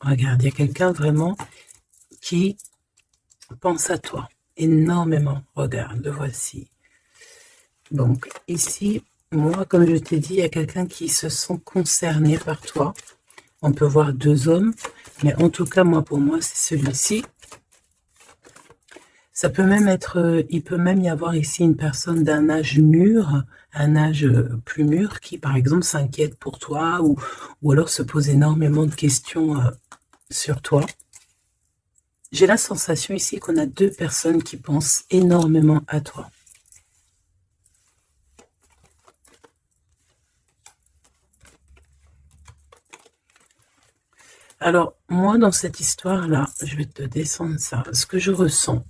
Regarde, il y a quelqu'un vraiment qui pense à toi énormément. Regarde, le voici. Donc, ici, moi, comme je t'ai dit, il y a quelqu'un qui se sent concerné par toi. On peut voir deux hommes, mais en tout cas, moi, pour moi, c'est celui-ci. Ça peut même être, il peut même y avoir ici une personne d'un âge mûr, un âge plus mûr, qui, par exemple, s'inquiète pour toi ou alors se pose énormément de questions sur toi. J'ai la sensation ici qu'on a deux personnes qui pensent énormément à toi. Alors, moi, dans cette histoire-là, je vais te descendre ça. Ce que je ressens,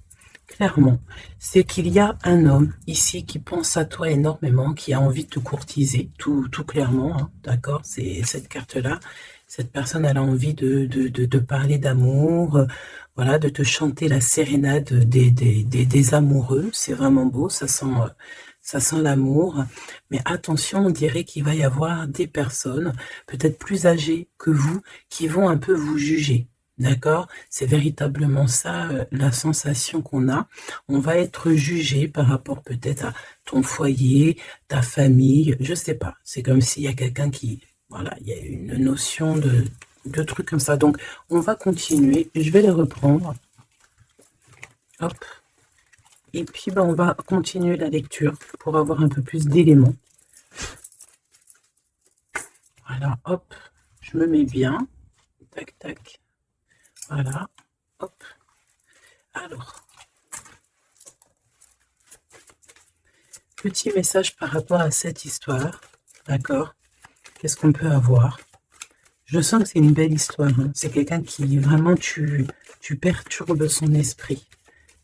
clairement, c'est qu'il y a un homme ici qui pense à toi énormément, qui a envie de te courtiser, tout clairement, hein, d'accord? C'est cette carte-là. Cette personne, elle a envie de parler d'amour, voilà, de te chanter la sérénade des amoureux. C'est vraiment beau, ça sent l'amour. Mais attention, on dirait qu'il va y avoir des personnes, peut-être plus âgées que vous, qui vont un peu vous juger. D'accord? C'est véritablement ça, la sensation qu'on a. On va être jugé par rapport peut-être à ton foyer, ta famille, je sais pas. C'est comme s'il y a quelqu'un qui, voilà, il y a une notion de trucs comme ça. Donc, on va continuer. Je vais les reprendre. Hop. Et puis, ben, on va continuer la lecture pour avoir un peu plus d'éléments. Voilà, hop. Je me mets bien. Tac, tac. Voilà. Hop. Alors, petit message par rapport à cette histoire. D'accord? Qu'est-ce qu'on peut avoir? Je sens que c'est une belle histoire. Hein. C'est quelqu'un qui vraiment tu perturbes son esprit.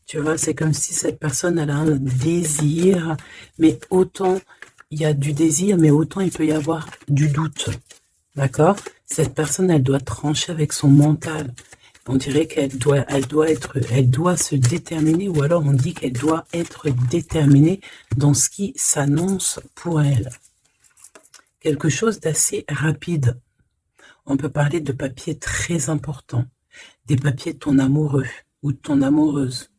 Tu vois, c'est comme si cette personne elle a un désir, mais autant il y a du désir, mais autant il peut y avoir du doute. D'accord? Cette personne, elle doit trancher avec son mental. On dirait qu'elle elle doit se déterminer, ou alors on dit qu'elle doit être déterminée dans ce qui s'annonce pour elle. Quelque chose d'assez rapide. On peut parler de papiers très importants, des papiers de ton amoureux ou de ton amoureuse.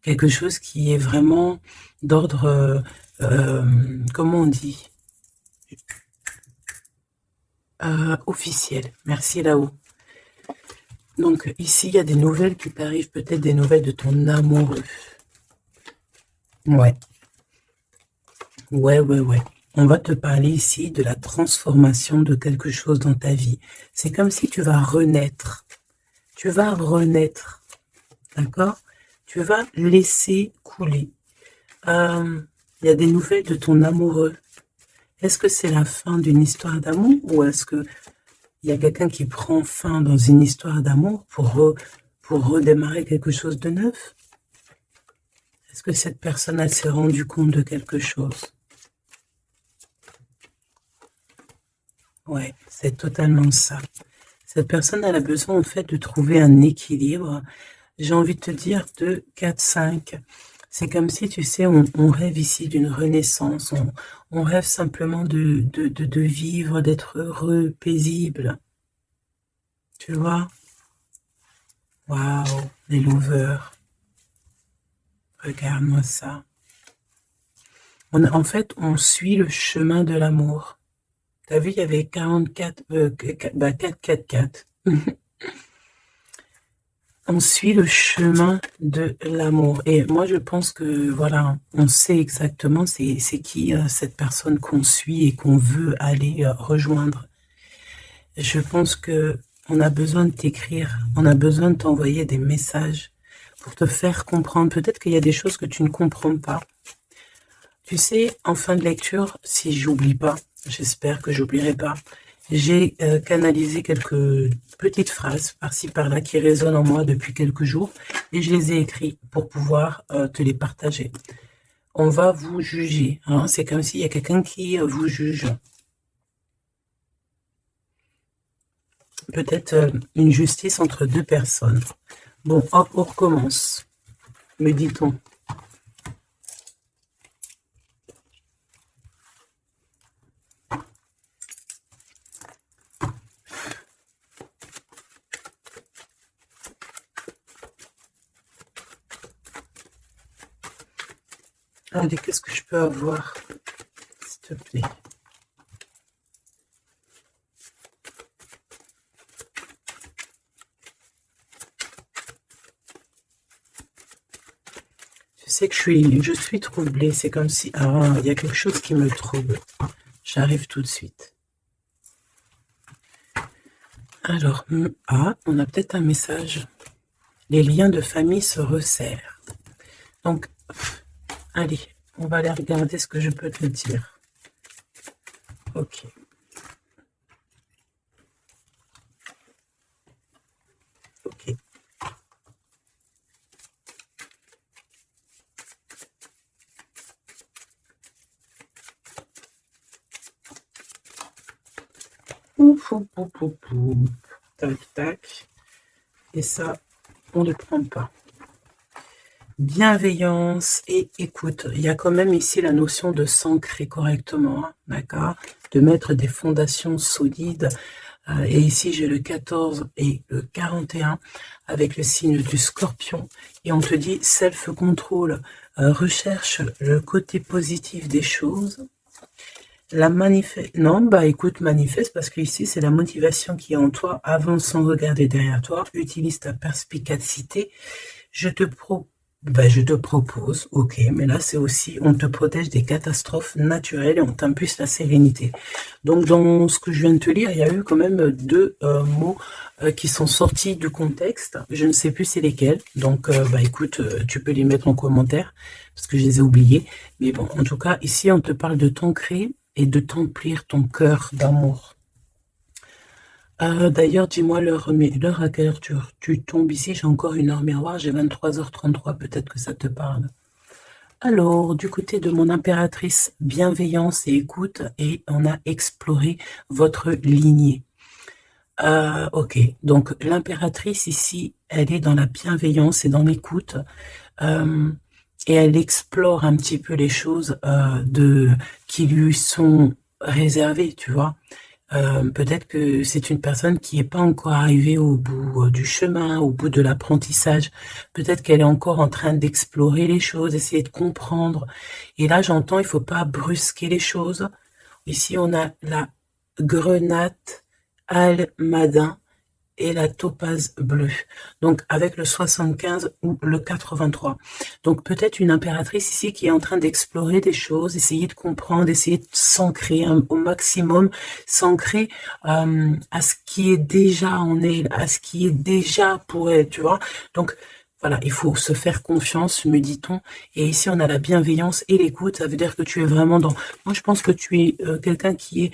Quelque chose qui est vraiment d'ordre, comment on dit, officiel. Merci là-haut. Donc ici, il y a des nouvelles qui t'arrivent, peut-être des nouvelles de ton amoureux. Ouais. Ouais. On va te parler ici de la transformation de quelque chose dans ta vie. C'est comme si tu vas renaître. Tu vas renaître. D'accord? Tu vas laisser couler. Il y a des nouvelles de ton amoureux. Est-ce que c'est la fin d'une histoire d'amour ou est-ce que il y a quelqu'un qui prend fin dans une histoire d'amour pour redémarrer quelque chose de neuf? Est-ce que cette personne elle s'est rendue compte de quelque chose? Ouais, c'est totalement ça. Cette personne elle a besoin en fait de trouver un équilibre. J'ai envie de te dire de 4-5. C'est comme si, tu sais, on rêve ici d'une renaissance. On rêve simplement de vivre, d'être heureux, paisible. Tu vois? Waouh, les lovers. Regarde-moi ça. En fait, on suit le chemin de l'amour. T'as vu, il y avait 44, 4. On suit le chemin de l'amour. Et moi, je pense que, voilà, on sait exactement c'est qui cette personne qu'on suit et qu'on veut aller rejoindre. Je pense que on a besoin de t'écrire, on a besoin de t'envoyer des messages pour te faire comprendre. Peut-être qu'il y a des choses que tu ne comprends pas. Tu sais, en fin de lecture, si j'oublie pas, j'espère que j'oublierai pas, j'ai canalisé quelques petites phrases par-ci par-là qui résonnent en moi depuis quelques jours et je les ai écrites pour pouvoir te les partager. On va vous juger, hein, c'est comme s'il y a quelqu'un qui vous juge. Peut-être une justice entre deux personnes. Bon, hop, on recommence, me dit-on. Allez, qu'est-ce que je peux avoir, s'il te plaît? Tu sais que je suis troublée. C'est comme si... Ah, il y a quelque chose qui me trouble. J'arrive tout de suite. Alors, ah, on a peut-être un message. Les liens de famille se resserrent. Donc, allez, on va aller regarder ce que je peux te dire. Ok. Ok. Ouf, ouf, ouf, ouf, ouf. Tac, tac. Et ça, on ne prend pas. Bienveillance et écoute. Il y a quand même ici la notion de s'ancrer correctement, hein, d'accord? De mettre des fondations solides. Et ici, j'ai le 14 et le 41 avec le signe du scorpion. Et on te dit self-control, recherche le côté positif des choses. La manifeste, non, bah écoute, manifeste, parce que ici, c'est la motivation qui est en toi. Avance sans regarder derrière toi. Utilise ta perspicacité. Je te propose, ok, mais là c'est aussi, on te protège des catastrophes naturelles et on t'impulse la sérénité. Donc dans ce que je viens de te lire, il y a eu quand même deux mots qui sont sortis du contexte. Je ne sais plus c'est lesquels, donc bah écoute, tu peux les mettre en commentaire, parce que je les ai oubliés. Mais bon, en tout cas, ici on te parle de t'ancrer et de t'emplir ton cœur d'amour. D'ailleurs, dis-moi l'heure à quelle heure tu tombes ici. J'ai encore une heure miroir, j'ai 23h33, peut-être que ça te parle. Alors, du côté de mon impératrice, bienveillance et écoute, et on a exploré votre lignée. Ok, donc l'impératrice ici, elle est dans la bienveillance et dans l'écoute, et elle explore un petit peu les choses qui lui sont réservées, tu vois. Peut-être que c'est une personne qui n'est pas encore arrivée au bout du chemin, au bout de l'apprentissage. Peut-être qu'elle est encore en train d'explorer les choses, essayer de comprendre. Et là, j'entends, il faut pas brusquer les choses. Ici, on a la grenate almadin et la topaze bleue. Donc, avec le 75 ou le 83. Donc, peut-être une impératrice ici qui est en train d'explorer des choses, essayer de comprendre, essayer de s'ancrer au maximum, s'ancrer à ce qui est déjà en elle, à ce qui est déjà pour elle, tu vois. Donc, voilà, il faut se faire confiance, me dit-on. Et ici, on a la bienveillance et l'écoute. Ça veut dire que tu es vraiment dans... Moi, je pense que tu es quelqu'un qui est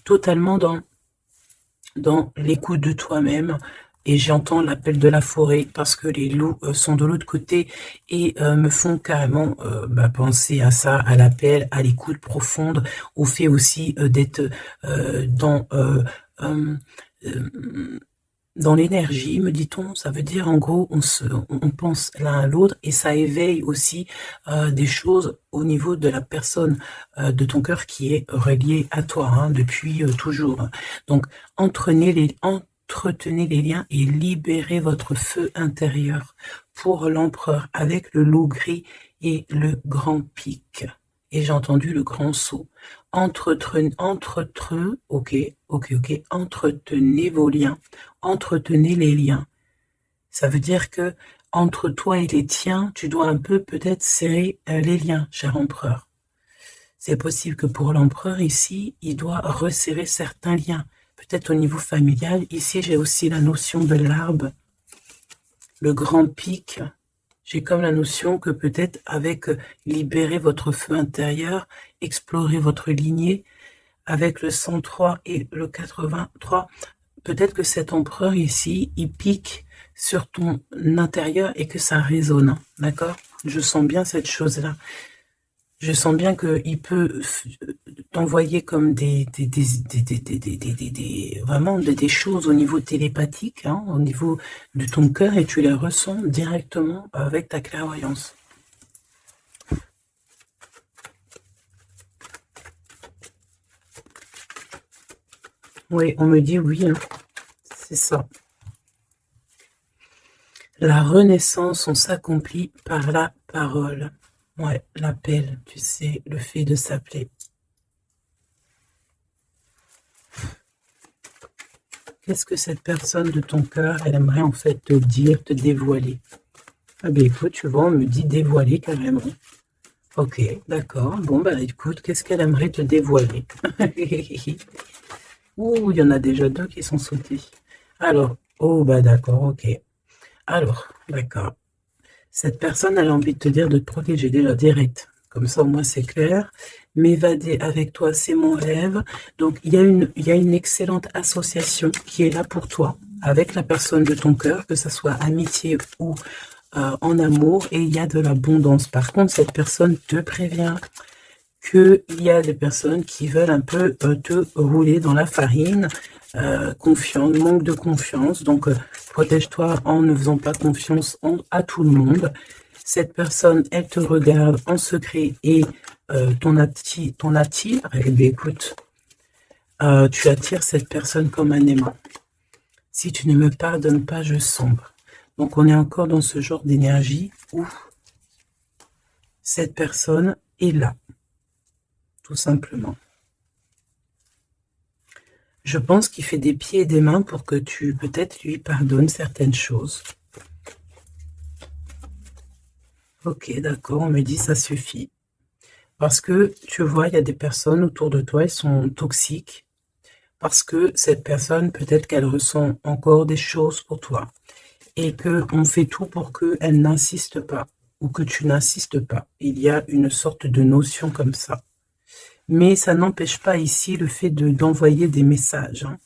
totalement dans l'écoute de toi-même. Et j'entends l'appel de la forêt parce que les loups sont de l'autre côté et me font carrément penser à ça, à l'appel, à l'écoute profonde, au fait aussi d'être dans l'énergie, me dit-on. Ça veut dire en gros on pense l'un à l'autre et ça éveille aussi des choses au niveau de la personne de ton cœur qui est reliée à toi depuis toujours. Donc entretenez les liens et libérez votre feu intérieur pour l'empereur avec le loup gris et le grand pic. Et j'ai entendu le grand saut. Entretenez vos liens, entretenez les liens. Ça veut dire que entre toi et les tiens, tu dois un peu peut-être serrer les liens, cher empereur. C'est possible que pour l'empereur ici, il doit resserrer certains liens, peut-être au niveau familial. Ici, j'ai aussi la notion de l'arbre, le grand pic. J'ai comme la notion que peut-être avec libérer votre feu intérieur, explorer votre lignée, avec le 103 et le 83, peut-être que cet empereur ici, il pique sur ton intérieur et que ça résonne, d'accord? Je sens bien cette chose-là. Je sens bien qu'il peut t'envoyer comme vraiment des choses au niveau télépathique, au niveau de ton cœur, et tu les ressens directement avec ta clairvoyance. Oui, on me dit oui, c'est ça. La renaissance, on s'accomplit par la parole. Ouais, l'appel, tu sais, le fait de s'appeler. Qu'est-ce que cette personne de ton cœur, elle aimerait en fait te dire, te dévoiler? Ah ben écoute, tu vois, on me dit dévoiler carrément. Ok, d'accord. Bon, bah écoute, qu'est-ce qu'elle aimerait te dévoiler? Ouh, il y en a déjà deux qui sont sautés. Alors, oh, bah d'accord, ok. Alors, d'accord. Cette personne, elle a envie de te dire de te protéger déjà direct. Comme ça, au moins, c'est clair. M'évader avec toi, c'est mon rêve. Donc, il y a une excellente association qui est là pour toi, avec la personne de ton cœur, que ce soit amitié ou en amour, et il y a de l'abondance. Par contre, cette personne te prévient qu'il y a des personnes qui veulent un peu te rouler dans la farine, confiance, manque de confiance, donc protège-toi en ne faisant pas confiance à tout le monde. Cette personne, elle te regarde en secret et ton attire, eh bien, écoute, tu attires cette personne comme un aimant. Si tu ne me pardonnes pas, je sombre. Donc on est encore dans ce genre d'énergie où cette personne est là, tout simplement. Je pense qu'il fait des pieds et des mains pour que tu, peut-être, lui pardonnes certaines choses. Ok, d'accord, on me dit ça suffit. Parce que, tu vois, il y a des personnes autour de toi, elles sont toxiques. Parce que cette personne, peut-être qu'elle ressent encore des choses pour toi. Et qu'on fait tout pour qu'elle n'insiste pas. Ou que tu n'insistes pas. Il y a une sorte de notion comme ça. Mais ça n'empêche pas ici le fait d'envoyer des messages. Hein.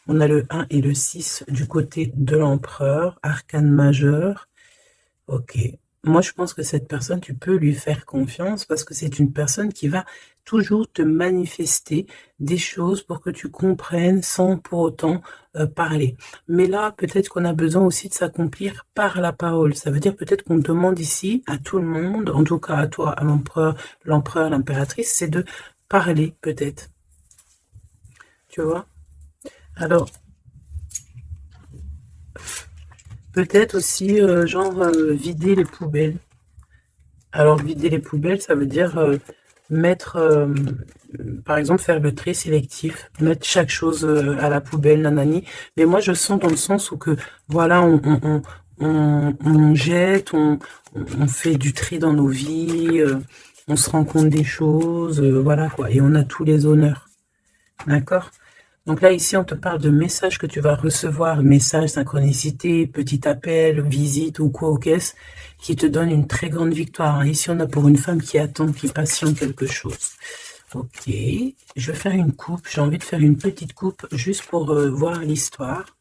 On a le 1 et le 6 du côté de l'empereur, arcane majeur. Ok. Moi, je pense que cette personne, tu peux lui faire confiance parce que c'est une personne qui va toujours te manifester des choses pour que tu comprennes sans pour autant parler. Mais là, peut-être qu'on a besoin aussi de s'accomplir par la parole. Ça veut dire peut-être qu'on demande ici à tout le monde, en tout cas à toi, à l'empereur, l'impératrice, c'est de parler peut-être. Tu vois? Alors, peut-être aussi, genre, vider les poubelles. Alors, vider les poubelles, ça veut dire mettre, par exemple, faire le tri sélectif, mettre chaque chose à la poubelle, nanani. Mais moi, je sens dans le sens où que, voilà, on jette, on fait du tri dans nos vies, on se rend compte des choses, voilà quoi. Et on a tous les honneurs. D'accord? Donc là, ici, on te parle de messages que tu vas recevoir, messages, synchronicité, petit appel, visite ou quoi au caisse, qui te donne une très grande victoire. Ici, on a pour une femme qui attend, qui patiente quelque chose. Ok, je vais faire une coupe. J'ai envie de faire une petite coupe juste pour voir l'histoire.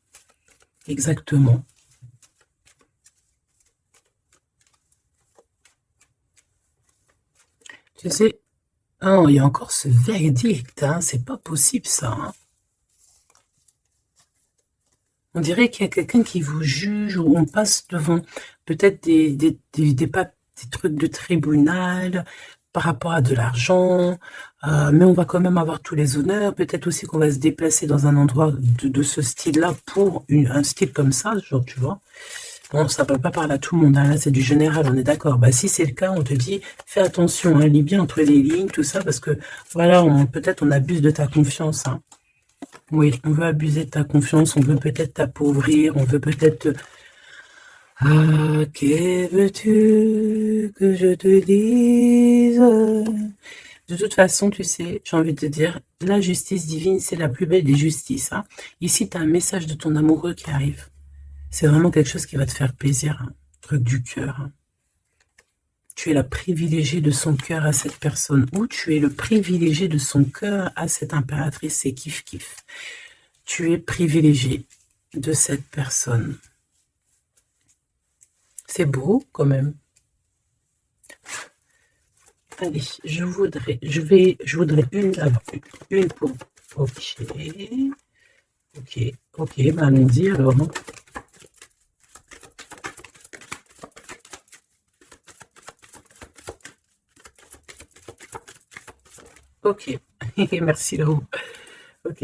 Exactement. Tu sais, oh, il y a encore ce verdict, hein, c'est pas possible ça. Hein. On dirait qu'il y a quelqu'un qui vous juge ou on passe devant peut-être des trucs de tribunal par rapport à de l'argent, mais on va quand même avoir tous les honneurs. Peut-être aussi qu'on va se déplacer dans un endroit de ce style-là pour un style comme ça, genre, tu vois. Bon, ça ne va pas parler à tout le monde, hein, là c'est du général, on est d'accord. Bah, si c'est le cas, on te dit, fais attention, hein, lis bien entre les lignes, tout ça, parce que, voilà, peut-être on abuse de ta confiance, hein. Oui, on veut abuser de ta confiance, on veut peut-être t'appauvrir, on veut peut-être... Ah, que veux-tu que je te dise? De toute façon, tu sais, j'ai envie de te dire, la justice divine, c'est la plus belle des justices. Hein. Ici, tu as un message de ton amoureux qui arrive. C'est vraiment quelque chose qui va te faire plaisir, hein. Truc du cœur. Hein. Tu es la privilégiée de son cœur à cette personne, ou tu es le privilégié de son cœur à cette impératrice, c'est kiff-kiff. Tu es privilégié de cette personne. C'est beau, quand même. Allez, je voudrais une pour... Ok, ben allons-y alors. Ok, merci Laurent. Ok,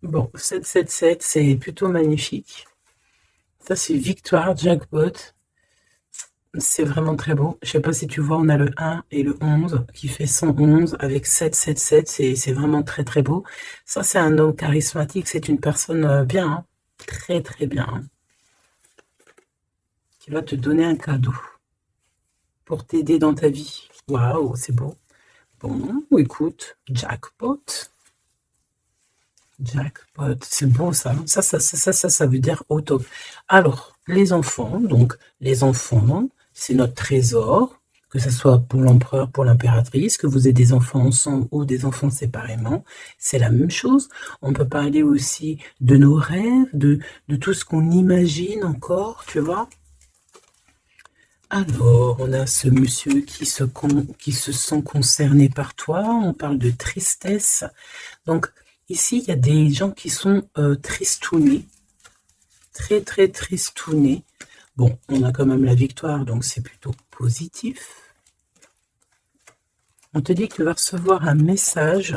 bon, 777, c'est plutôt magnifique. Ça, c'est victoire, jackpot. c'est vraiment très beau. Je sais pas si tu vois, on a le 1 et le 11 qui fait 111 avec 777. C'est vraiment très très beau. Ça, c'est un homme charismatique. C'est une personne bien, hein. Très très bien, hein, qui va te donner un cadeau pour t'aider dans ta vie. Waouh, c'est beau. Bon, écoute, jackpot. Jackpot, c'est beau ça. Ça veut dire auto. Alors, les enfants, donc les enfants, c'est notre trésor, que ce soit pour l'empereur, pour l'impératrice, que vous ayez des enfants ensemble ou des enfants séparément, c'est la même chose. On peut parler aussi de nos rêves, de tout ce qu'on imagine encore, tu vois. Alors, on a ce monsieur qui se sent concerné par toi. On parle de tristesse. Donc, ici, il y a des gens qui sont tristounés, très très tristounés. Bon, on a quand même la victoire, donc c'est plutôt positif. On te dit que tu vas recevoir un message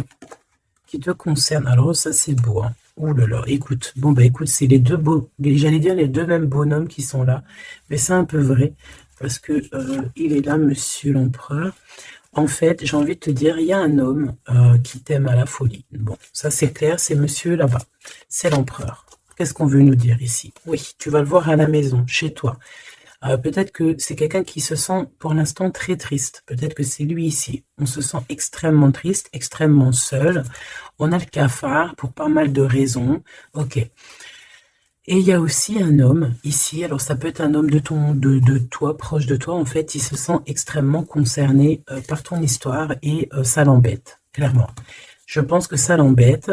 qui te concerne. Alors ça, c'est beau, hein. Ouh là là, écoute. Bon, bah écoute, c'est les deux beaux, j'allais dire les deux mêmes bonhommes qui sont là. Mais c'est un peu vrai, parce que il est là, monsieur l'empereur. En fait, j'ai envie de te dire, il y a un homme qui t'aime à la folie. Bon, ça c'est clair, c'est monsieur là-bas. C'est l'empereur. Qu'est-ce qu'on veut nous dire ici? Oui, tu vas le voir à la maison, chez toi. Peut-être que c'est quelqu'un qui se sent pour l'instant très triste. Peut-être que c'est lui ici. On se sent extrêmement triste, extrêmement seul. On a le cafard pour pas mal de raisons. Ok. Et il y a aussi un homme ici. Alors ça peut être un homme de toi, proche de toi. En fait, il se sent extrêmement concerné par ton histoire et ça l'embête, clairement. Je pense que ça l'embête.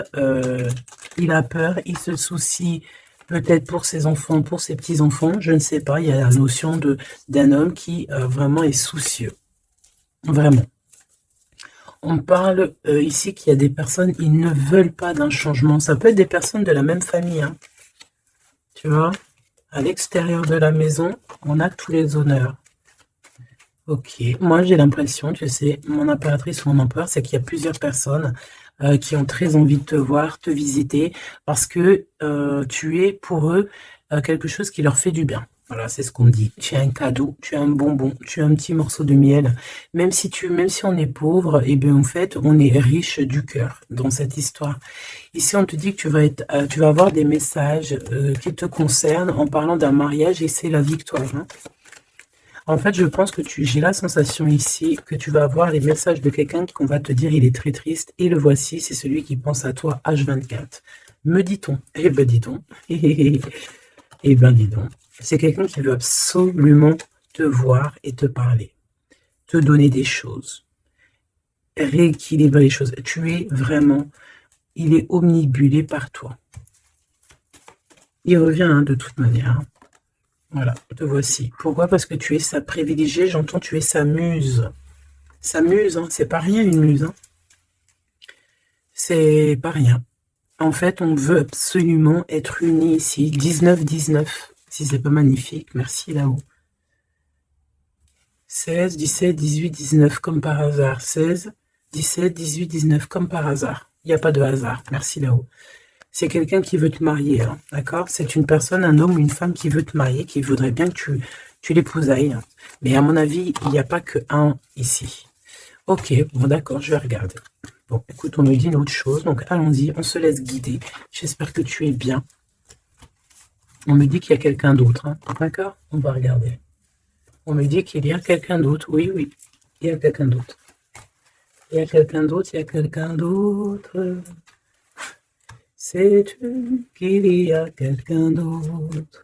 Il a peur, il se soucie peut-être pour ses enfants, pour ses petits-enfants, je ne sais pas. Il y a la notion d'un homme qui vraiment est soucieux. Vraiment. On parle ici qu'il y a des personnes, ils ne veulent pas d'un changement. Ça peut être des personnes de la même famille, hein. Tu vois, à l'extérieur de la maison, on a tous les honneurs. Ok, moi j'ai l'impression, tu sais, mon impératrice ou mon empereur, c'est qu'il y a plusieurs personnes qui ont très envie de te voir, te visiter, parce que tu es pour eux quelque chose qui leur fait du bien. Voilà, c'est ce qu'on me dit. Tu as un cadeau, tu as un bonbon, tu as un petit morceau de miel. Même si on est pauvre, et bien en fait, on est riche du cœur dans cette histoire. Ici, on te dit que tu vas avoir des messages qui te concernent en parlant d'un mariage et c'est la victoire, hein. En fait, je pense que j'ai la sensation ici que tu vas avoir les messages de quelqu'un qu'on va te dire il est très triste. Et le voici, c'est celui qui pense à toi H24. Me dit-on. Eh ben dis donc. Eh ben dis donc. C'est quelqu'un qui veut absolument te voir et te parler. Te donner des choses. Rééquilibrer les choses. Tu es vraiment... Il est omnibulé par toi. Il revient hein, de toute manière. Hein. Voilà, te voici. Pourquoi? Parce que tu es sa privilégiée, j'entends tu es sa muse. Sa muse, hein, c'est pas rien une muse. Hein. C'est pas rien. En fait, on veut absolument être unis ici. 19-19, si c'est pas magnifique. Merci là-haut. 16, 17, 18, 19, comme par hasard. 16, 17, 18, 19, comme par hasard. Il n'y a pas de hasard. Merci là-haut. C'est quelqu'un qui veut te marier, hein, d'accord? C'est une personne, un homme ou une femme qui veut te marier, qui voudrait bien que tu l'épousailles. Hein. Mais à mon avis, il n'y a pas que un ici. Ok, bon d'accord, je vais regarder. Bon, écoute, on me dit une autre chose, donc allons-y, on se laisse guider. J'espère que tu es bien. On me dit qu'il y a quelqu'un d'autre, hein, d'accord? On va regarder. On me dit qu'il y a quelqu'un d'autre. Oui, oui, il y a quelqu'un d'autre. Il y a quelqu'un d'autre, il y a quelqu'un d'autre. Sais-tu qu'il y a quelqu'un d'autre?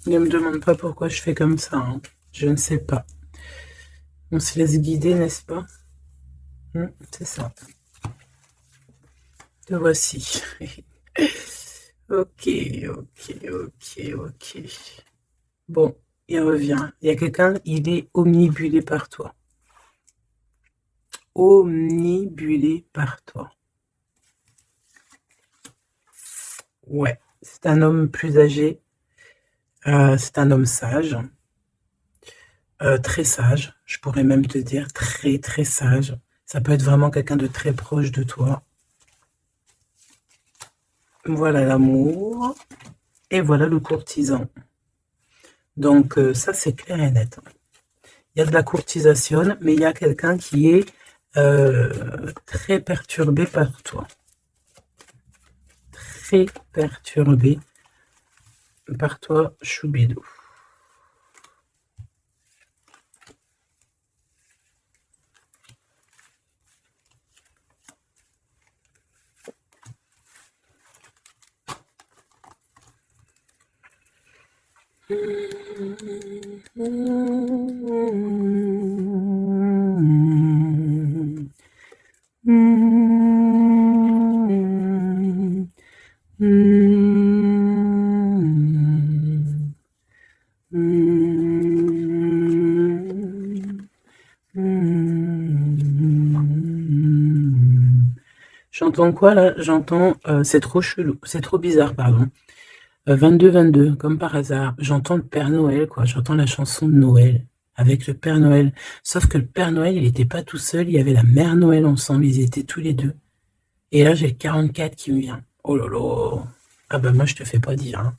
Ne me demande pas pourquoi je fais comme ça, hein. Je ne sais pas. On se laisse guider, n'est-ce pas? C'est ça. Te voici. Ok, ok, ok, ok. Bon, il revient. Il y a quelqu'un, il est omnibulé par toi. Omnibulé par toi. Ouais, c'est un homme plus âgé. C'est un homme sage. Très sage. Je pourrais même te dire très, très sage. Ça peut être vraiment quelqu'un de très proche de toi. Voilà l'amour. Et voilà le courtisan. Donc, ça, c'est clair et net. Il y a de la courtisation, mais il y a quelqu'un qui est très perturbé par toi. Très perturbé par toi, Choubidou. J'entends quoi là? J'entends, c'est trop chelou, c'est trop bizarre, pardon. 22-22, comme par hasard. J'entends le Père Noël, quoi. J'entends la chanson de Noël avec le Père Noël. Sauf que le Père Noël, il n'était pas tout seul, il y avait la Mère Noël ensemble, ils étaient tous les deux. Et là, j'ai le 44 qui me vient. Oh là là. Ah bah moi, je te fais pas dire, hein.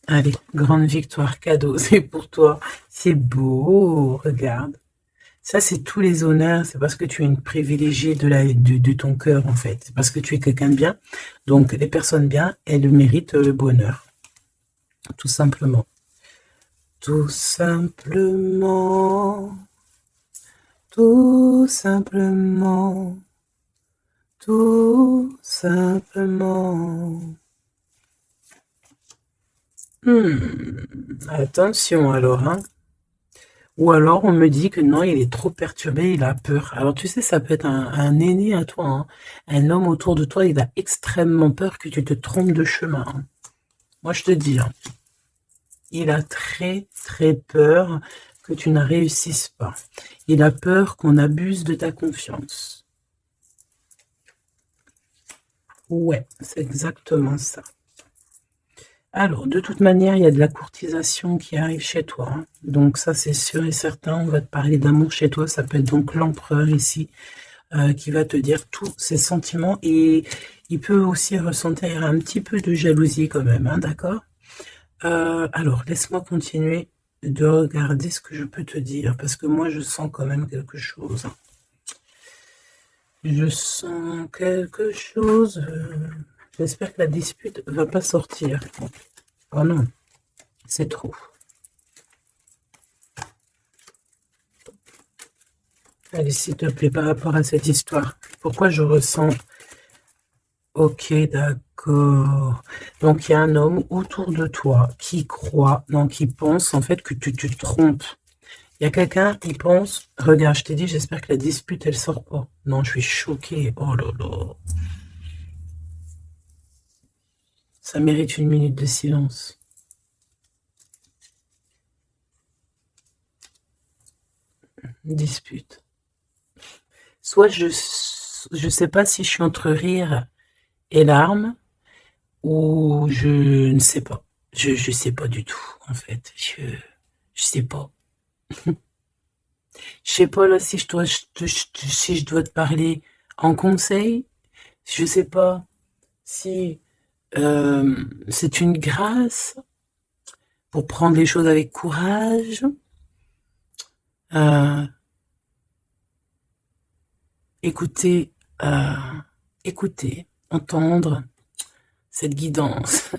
Allez, grande victoire, cadeau, c'est pour toi. C'est beau, regarde. Ça, c'est tous les honneurs. C'est parce que tu es une privilégiée de ton cœur, en fait. C'est parce que tu es quelqu'un de bien. Donc, les personnes bien, elles méritent le bonheur. Tout simplement. Tout simplement. Tout simplement. Tout simplement. Attention alors, hein. Ou alors on me dit que non, il est trop perturbé, il a peur. Alors tu sais, ça peut être un aîné à toi, hein. Un homme autour de toi, il a extrêmement peur que tu te trompes de chemin, hein. Moi je te dis, hein, il a très très peur que tu ne réussisses pas. Il a peur qu'on abuse de ta confiance. Ouais, c'est exactement ça. Alors, de toute manière, il y a de la courtisation qui arrive chez toi, hein. Donc ça, c'est sûr et certain. On va te parler d'amour chez toi. Ça peut être donc l'empereur ici qui va te dire tous ses sentiments. Et il peut aussi ressentir un petit peu de jalousie quand même, hein, d'accord? Alors, laisse-moi continuer de regarder ce que je peux te dire. Parce que moi, je sens quand même quelque chose. Je sens quelque chose. J'espère que la dispute va pas sortir. Oh non, c'est trop. Allez, s'il te plaît, par rapport à cette histoire, pourquoi je ressens... Ok, d'accord. Donc, il y a un homme autour de toi qui croit, non, qui pense en fait que tu te trompes. Il y a quelqu'un qui pense... Regarde, je t'ai dit, j'espère que la dispute, elle sort pas. Non, je suis choquée. Oh là là. Ça mérite une minute de silence. Dispute. Soit je sais pas si je suis entre rire et larmes, ou je ne sais pas. Je sais pas du tout, en fait. Je sais pas. Je sais pas là si si je dois te parler en conseil. Je sais pas si c'est une grâce pour prendre les choses avec courage. Euh, écouter, euh, écouter, entendre cette guidance.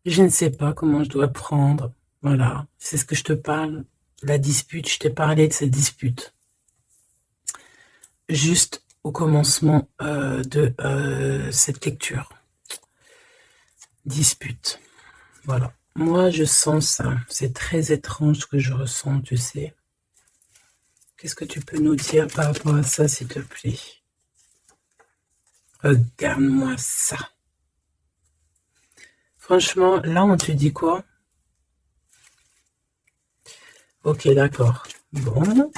Je ne sais pas comment je dois prendre. Voilà, c'est ce que je te parle. La dispute, je t'ai parlé de cette dispute. Juste au commencement de cette lecture. Dispute. Voilà. Moi, je sens ça. C'est très étrange ce que je ressens, tu sais. Qu'est-ce que tu peux nous dire par rapport à ça, s'il te plaît? Regarde-moi ça. Franchement, là, on te dit quoi? Ok, d'accord. Bon.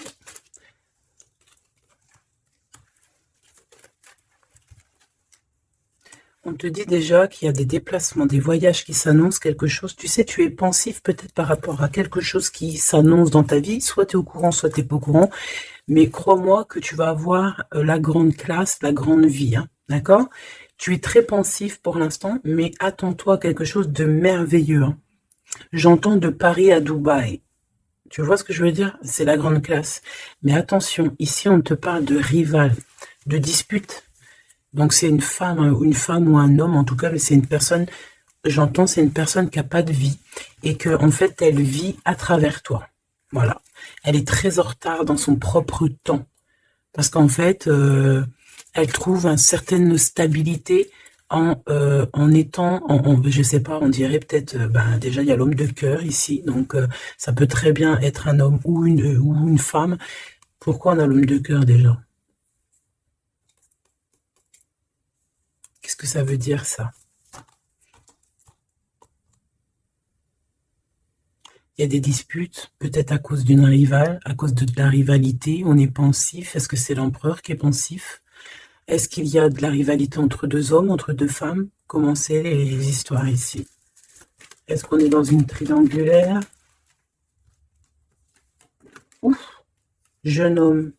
On te dit déjà qu'il y a des déplacements, des voyages qui s'annoncent, quelque chose. Tu sais, tu es pensif peut-être par rapport à quelque chose qui s'annonce dans ta vie. Soit tu es au courant, soit tu n'es pas au courant. Mais crois-moi que tu vas avoir la grande classe, la grande vie. Hein, d'accord? Tu es très pensif pour l'instant, mais attends-toi à quelque chose de merveilleux. Hein. J'entends de Paris à Dubaï. Tu vois ce que je veux dire? C'est la grande classe. Mais attention, ici on te parle de rival, de dispute. Donc c'est une femme ou un homme en tout cas, mais c'est une personne, j'entends, c'est une personne qui n'a pas de vie et que en fait elle vit à travers toi. Voilà. Elle est très en retard dans son propre temps parce qu'en fait elle trouve une certaine stabilité en étant, je sais pas, on dirait peut-être, ben déjà il y a l'homme de cœur ici, donc ça peut très bien être un homme ou une femme. Pourquoi on a l'homme de cœur déjà? Qu'est-ce que ça veut dire ça? Il y a des disputes, peut-être à cause d'une rivale, à cause de la rivalité, on est pensif. Est-ce que c'est l'empereur qui est pensif? Est-ce qu'il y a de la rivalité entre deux hommes, entre deux femmes? Comment c'est les histoires ici? Est-ce qu'on est dans une triangulaire? Ouf, jeune homme.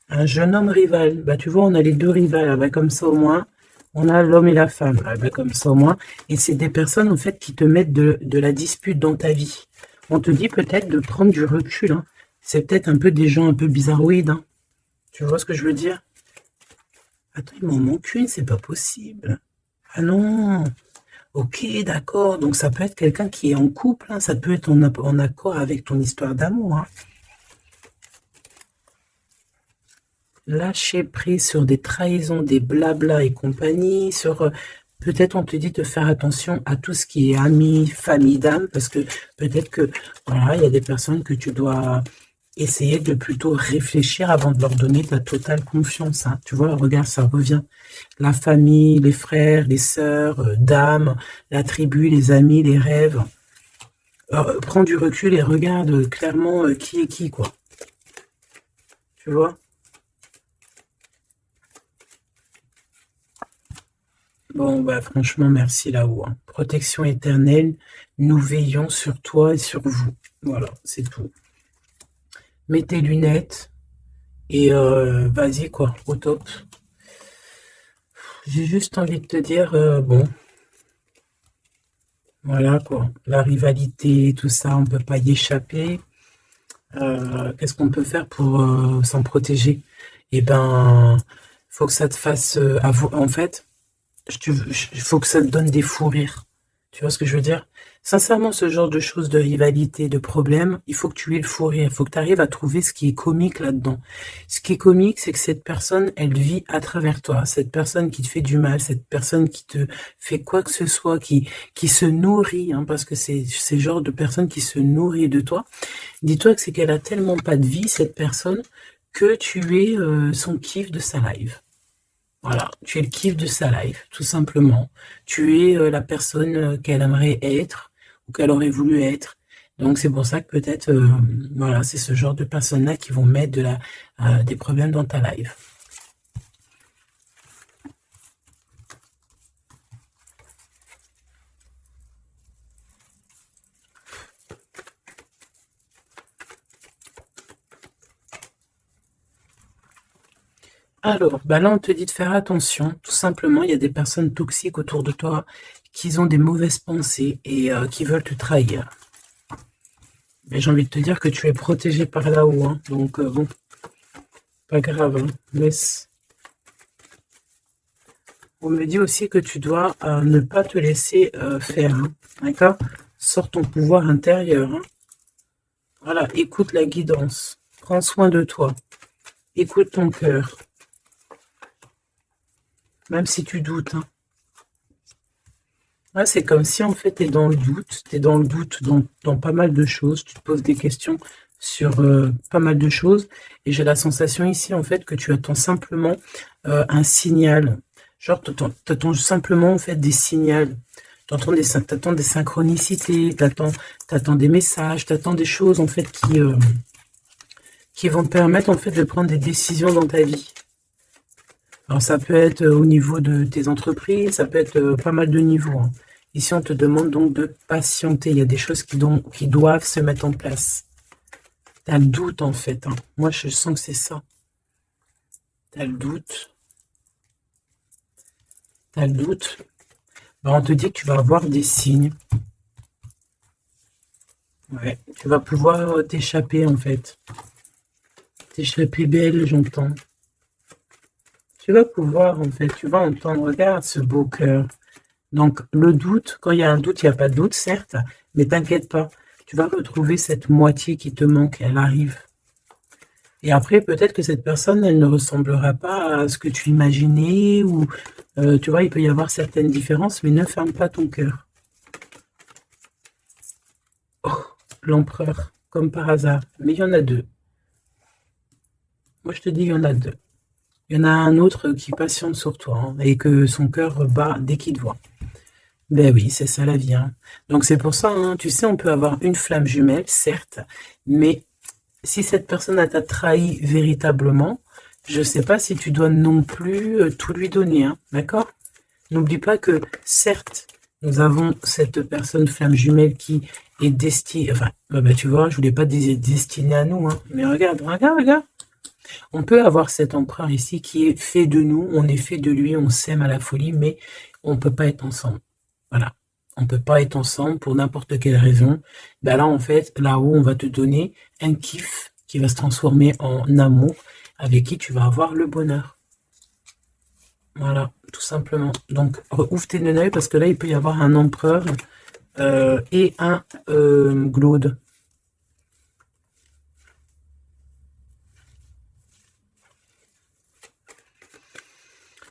Un jeune homme rival. Bah, tu vois, on a les deux rivales. Ah, bah, comme ça, au moins, on a l'homme et la femme. Ah, bah, comme ça, au moins. Et c'est des personnes, en fait, qui te mettent de la dispute dans ta vie. On te dit peut-être de prendre du recul. Hein. C'est peut-être un peu des gens un peu bizarroïdes. Hein. Tu vois ce que je veux dire? Attends, il m'en manque une, c'est pas possible. Ah non. Ok, d'accord. Donc ça peut être quelqu'un qui est en couple. Hein. Ça peut être en accord avec ton histoire d'amour. Hein. Lâcher prise sur des trahisons, des blabla et compagnie, sur peut-être on te dit de faire attention à tout ce qui est amis, famille d'âme, parce que peut-être que voilà, il y a des personnes que tu dois essayer de plutôt réfléchir avant de leur donner ta totale confiance. Hein. Tu vois, regarde, ça revient. La famille, les frères, les sœurs, d'âme, la tribu, les amis, les rêves. Prends du recul et regarde clairement qui est qui, quoi. Tu vois? Bon, bah franchement, merci là-haut. Hein. Protection éternelle, nous veillons sur toi et sur vous. Voilà, c'est tout. Mets tes lunettes et vas-y, quoi, au top. J'ai juste envie de te dire, bon, voilà, quoi. La rivalité, tout ça, on peut pas y échapper. Qu'est-ce qu'on peut faire pour s'en protéger? Eh ben, faut que ça te fasse... en fait, il faut que ça te donne des fous rires. Tu vois ce que je veux dire? Sincèrement, ce genre de choses, de rivalité, de problèmes, il faut que tu aies le fou rire. Il faut que tu arrives à trouver ce qui est comique là-dedans. Ce qui est comique, c'est que cette personne, elle vit à travers toi. Cette personne qui te fait du mal, cette personne qui te fait quoi que ce soit, qui se nourrit, hein, parce que c'est le genre de personne qui se nourrit de toi. Dis-toi que c'est qu'elle a tellement pas de vie, cette personne, que tu es son kiff de sa live. Voilà, tu es le kiff de sa life, tout simplement. Tu es la personne qu'elle aimerait être ou qu'elle aurait voulu être. Donc c'est pour ça que peut-être, voilà, c'est ce genre de personnes-là qui vont mettre des problèmes dans ta life. Alors, bah là, on te dit de faire attention. Tout simplement, il y a des personnes toxiques autour de toi qui ont des mauvaises pensées et qui veulent te trahir. Mais j'ai envie de te dire que tu es protégé par là-haut. Hein. Donc, bon, pas grave. Hein. Laisse. On me dit aussi que tu dois ne pas te laisser faire. Hein. D'accord? Sors ton pouvoir intérieur. Hein. Voilà, écoute la guidance. Prends soin de toi. Écoute ton cœur. Même si tu doutes. Hein. Ouais, c'est comme si en fait tu es dans le doute. Tu es dans le doute dans pas mal de choses. Tu te poses des questions sur pas mal de choses. Et j'ai la sensation ici en fait que tu attends simplement un signal. Genre, tu attends simplement en fait des signaux. T'attends des synchronicités, t'attends des messages, t'attends des choses, en fait, qui vont te permettre, en fait, de prendre des décisions dans ta vie. Alors, ça peut être au niveau de tes entreprises, ça peut être pas mal de niveaux, hein. Ici, on te demande donc de patienter. Il y a des choses qui doivent se mettre en place. T'as le doute, en fait, hein. Moi, je sens que c'est ça. T'as le doute. T'as le doute. Ben, on te dit que tu vas avoir des signes. Ouais, tu vas pouvoir t'échapper, en fait. T'échapper belle, j'entends. Tu vas pouvoir, en fait, tu vas entendre, regarde ce beau cœur. Donc, le doute, quand il y a un doute, il n'y a pas de doute, certes, mais t'inquiète pas. Tu vas retrouver cette moitié qui te manque, elle arrive. Et après, peut-être que cette personne, elle ne ressemblera pas à ce que tu imaginais, ou, tu vois, il peut y avoir certaines différences, mais ne ferme pas ton cœur. Oh, l'empereur, comme par hasard. Mais il y en a deux. Moi, je te dis, il y en a deux. Il y en a un autre qui patiente sur toi, hein, et que son cœur bat dès qu'il te voit. Ben oui, c'est ça la vie, hein. Donc c'est pour ça, hein, tu sais, on peut avoir une flamme jumelle, certes, mais si cette personne t'a trahi véritablement, je ne sais pas si tu dois non plus tout lui donner, hein, d'accord? N'oublie pas que, certes, nous avons cette personne flamme jumelle qui est destinée, enfin, tu vois, je voulais pas dire destinée à nous, hein, mais regarde, regarde, regarde. On peut avoir cet empereur ici qui est fait de nous, on est fait de lui, on s'aime à la folie, mais on ne peut pas être ensemble. Voilà. On ne peut pas être ensemble pour n'importe quelle raison. Ben là, en fait, là-haut, on va te donner un kiff qui va se transformer en amour avec qui tu vas avoir le bonheur. Voilà, tout simplement. Donc, ouvre tes deux yeux parce que là, il peut y avoir un empereur et un glaude.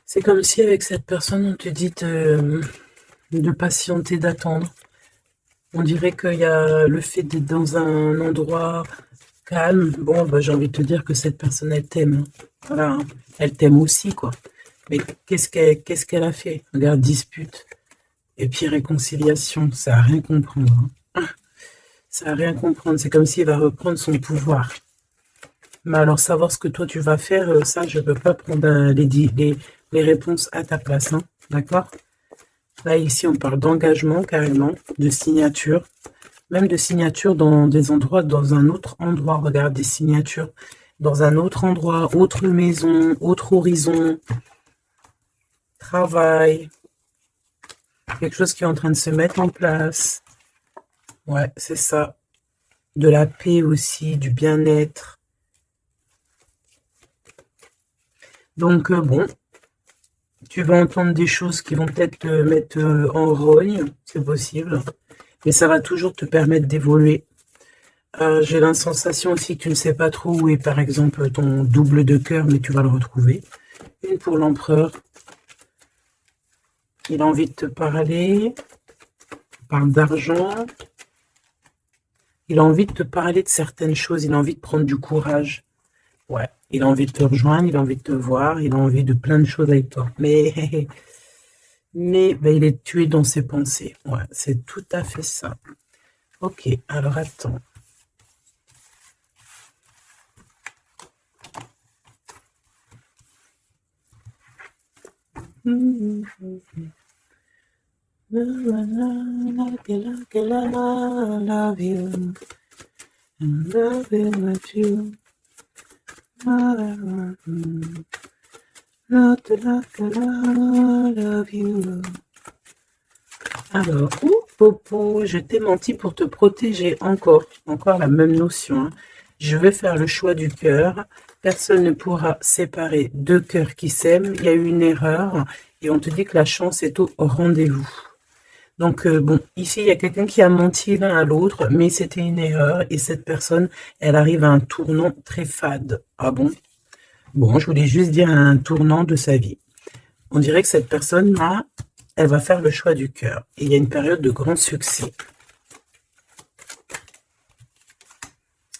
C'est comme si avec cette personne, on te dit de patienter, d'attendre. On dirait qu'il y a le fait d'être dans un endroit calme. Bon, j'ai envie de te dire que cette personne, elle t'aime, hein. Voilà, hein. Elle t'aime aussi, quoi. Mais qu'est-ce qu'elle a fait? Regarde, dispute. Et puis réconciliation, ça n'a rien comprendre, hein. Ça n'a rien comprendre. C'est comme s'il va reprendre son pouvoir. Mais alors, savoir ce que toi, tu vas faire, ça, je ne peux pas prendre les réponses à ta place, hein. D'accord? Là, ici, on parle d'engagement, carrément, de signature. Même de signature dans des endroits, dans un autre endroit. Regarde, des signatures dans un autre endroit, autre maison, autre horizon, travail, quelque chose qui est en train de se mettre en place. Ouais, c'est ça. De la paix aussi, du bien-être. Donc, bon, tu vas entendre des choses qui vont peut-être te mettre en rogne, c'est possible. Mais ça va toujours te permettre d'évoluer. J'ai la sensation aussi que tu ne sais pas trop où est, par exemple, ton double de cœur, mais tu vas le retrouver. Une pour l'empereur. Il a envie de te parler. Il parle d'argent. Il a envie de te parler de certaines choses. Il a envie de prendre du courage. Ouais, il a envie de te rejoindre, il a envie de te voir, il a envie de plein de choses avec toi. Mais il est tué dans ses pensées. Ouais, c'est tout à fait ça. Ok, alors attends. Love you. Love you. Love you. Alors, Popo, je t'ai menti pour te protéger encore la même notion, hein. Je vais faire le choix du cœur. Personne ne pourra séparer deux cœurs qui s'aiment. Il y a eu une erreur et on te dit que la chance est au rendez-vous. Donc, bon, ici, il y a quelqu'un qui a menti l'un à l'autre, mais c'était une erreur et cette personne, elle arrive à un tournant très fade. Ah bon? Bon, je voulais juste dire un tournant de sa vie. On dirait que cette personne-là, elle va faire le choix du cœur. Et il y a une période de grand succès.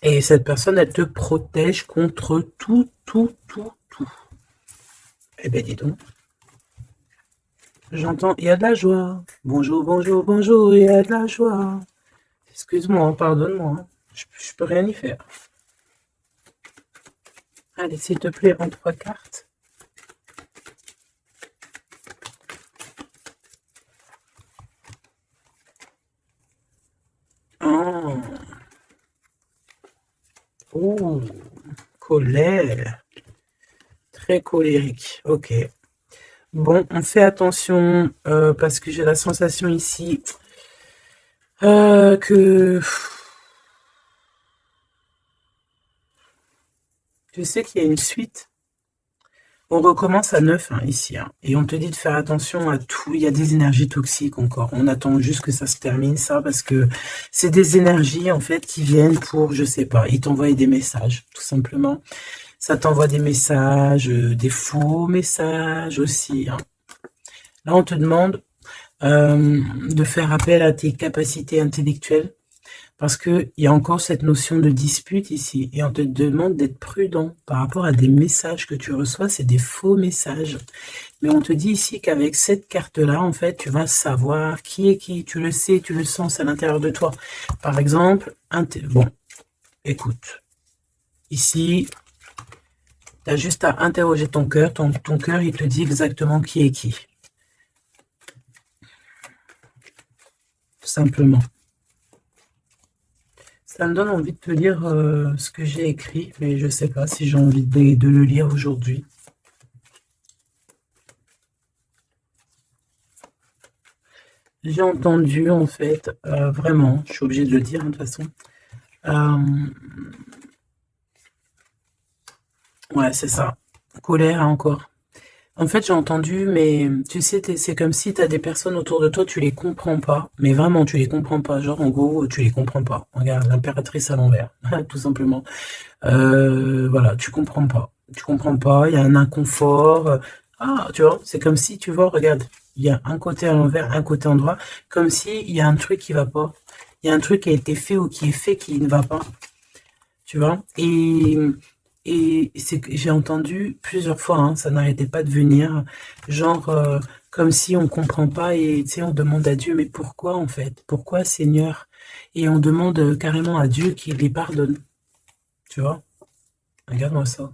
Et cette personne, elle te protège contre tout. Eh bien, dis donc. J'entends, il y a de la joie. Bonjour, bonjour, bonjour, il y a de la joie. Excuse-moi, pardonne-moi, hein. Je peux rien y faire. Allez, s'il te plaît, en 3 cartes. Oh, oh, colère. Très colérique. Ok. Bon, on fait attention parce que j'ai la sensation ici que je sais qu'il y a une suite. On recommence à 9 hein, ici, hein, et on te dit de faire attention à tout. Il y a des énergies toxiques encore. On attend juste que ça se termine, ça, parce que c'est des énergies, en fait, qui viennent pour, je sais pas, ils t'envoient des messages, tout simplement. Ça t'envoie des messages, des faux messages aussi, hein. Là, on te demande de faire appel à tes capacités intellectuelles, parce qu'il y a encore cette notion de dispute ici, et on te demande d'être prudent par rapport à des messages que tu reçois, c'est des faux messages. Mais on te dit ici qu'avec cette carte-là, en fait, tu vas savoir qui est qui, tu le sais, tu le sens à l'intérieur de toi. Par exemple, bon, écoute, ici, tu as juste à interroger ton cœur, ton cœur, il te dit exactement qui est qui. Tout simplement. Ça me donne envie de te lire ce que j'ai écrit, mais je ne sais pas si j'ai envie de le lire aujourd'hui. J'ai entendu, en fait, vraiment, je suis obligée de le dire, hein, de toute façon. Ouais, c'est ça. Colère encore. En fait, j'ai entendu, mais tu sais, c'est comme si tu as des personnes autour de toi, tu les comprends pas. Mais vraiment, tu les comprends pas. Genre, en gros, tu les comprends pas. Regarde, l'impératrice à l'envers, tout simplement. Voilà, tu comprends pas. Tu comprends pas, il y a un inconfort. Ah, tu vois, c'est comme si, tu vois, regarde, il y a un côté à l'envers, un côté en droit, comme si il y a un truc qui va pas. Il y a un truc qui a été fait ou qui est fait qui ne va pas. Tu vois? Et c'est que j'ai entendu plusieurs fois, hein, ça n'arrêtait pas de venir, genre comme si on comprend pas et tu sais, on demande à Dieu, mais pourquoi en fait? Pourquoi Seigneur? Et on demande carrément à Dieu qu'il les pardonne. Tu vois? Regarde-moi ça.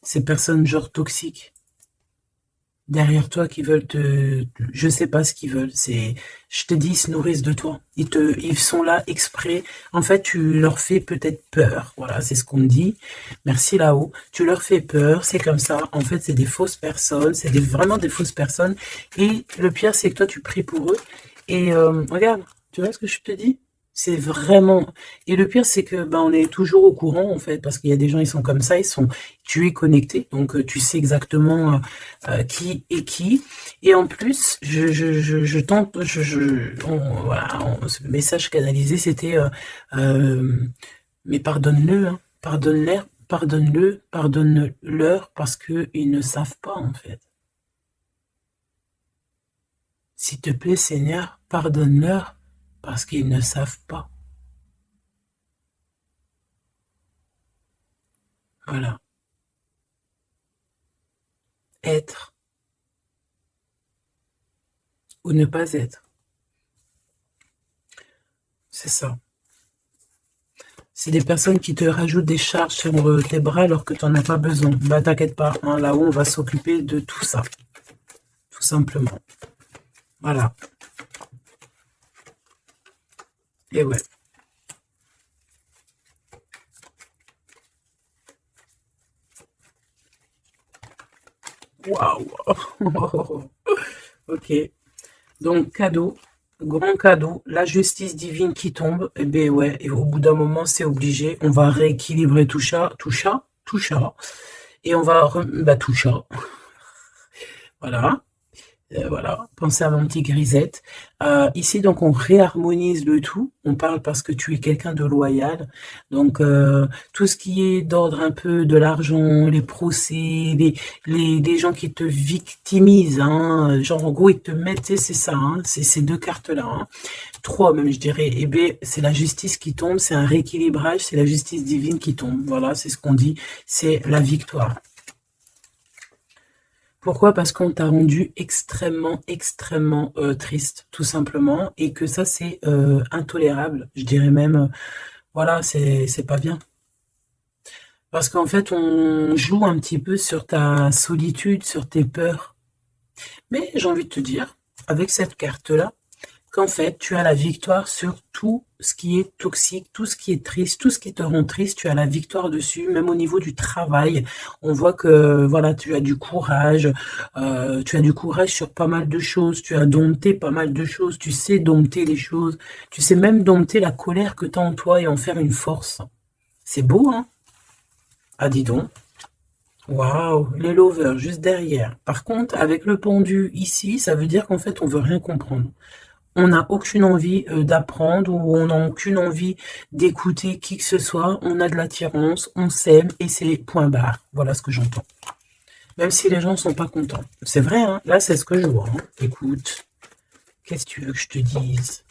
Ces personnes genre toxiques derrière toi qui veulent je sais pas ce qu'ils veulent, je te dis, ils se nourrissent de toi. Ils sont là exprès. En fait, tu leur fais peut-être peur. Voilà, c'est ce qu'on me dit. Merci là-haut. Tu leur fais peur, c'est comme ça. En fait, c'est des fausses personnes, vraiment des fausses personnes. Et le pire, c'est que toi, tu pries pour eux. Et regarde, tu vois ce que je te dis? C'est vraiment... Et le pire, c'est que ben, on est toujours au courant, en fait, parce qu'il y a des gens, ils sont comme ça, tu es connecté, donc tu sais exactement qui est qui. Et en plus, je tente, voilà, ce message canalisé, c'était mais pardonne-le, hein, pardonne-leur, parce qu'ils ne savent pas, en fait. S'il te plaît, Seigneur, pardonne-leur, parce qu'ils ne savent pas. Voilà. Être ou ne pas être. C'est ça. C'est des personnes qui te rajoutent des charges sur tes bras alors que tu n'en as pas besoin. Bah t'inquiète pas, hein, là-haut on va s'occuper de tout ça. Tout simplement. Voilà. Et ouais. Waouh. Ok. Donc cadeau. Grand cadeau, la justice divine qui tombe, et ben ouais, et au bout d'un moment, c'est obligé, on va rééquilibrer tout ça, et on va, tout ça, voilà, voilà, pensez à mon petit grisette. Ici, donc, on réharmonise le tout. On parle parce que tu es quelqu'un de loyal. Donc, tout ce qui est d'ordre un peu de l'argent, les procès, les gens qui te victimisent, hein, genre, en gros, ils te mettent, tu sais, c'est ça, hein, c'est ces deux cartes-là, hein, 3 même, je dirais. Et bien, c'est la justice qui tombe, c'est un rééquilibrage, c'est la justice divine qui tombe. Voilà, c'est ce qu'on dit, c'est la victoire. Pourquoi? Parce qu'on t'a rendu extrêmement, extrêmement triste, tout simplement, et que ça, c'est intolérable. Je dirais même, voilà, c'est pas bien. Parce qu'en fait, on joue un petit peu sur ta solitude, sur tes peurs. Mais j'ai envie de te dire, avec cette carte-là, qu'en fait, tu as la victoire sur tout ce qui est toxique, tout ce qui est triste, tout ce qui te rend triste, tu as la victoire dessus, même au niveau du travail. On voit que, voilà, tu as du courage sur pas mal de choses, tu as dompté pas mal de choses, tu sais dompter les choses, tu sais même dompter la colère que tu as en toi et en faire une force. C'est beau, hein? Ah, dis donc. Waouh, les lovers juste derrière. Par contre, avec le pendu ici, ça veut dire qu'en fait, on veut rien comprendre. On n'a aucune envie d'apprendre ou on n'a aucune envie d'écouter qui que ce soit. On a de l'attirance, on s'aime et c'est point barre. Voilà ce que j'entends. Même si les gens sont pas contents. C'est vrai, hein. Là, c'est ce que je vois, hein. Écoute, qu'est-ce que tu veux que je te dise?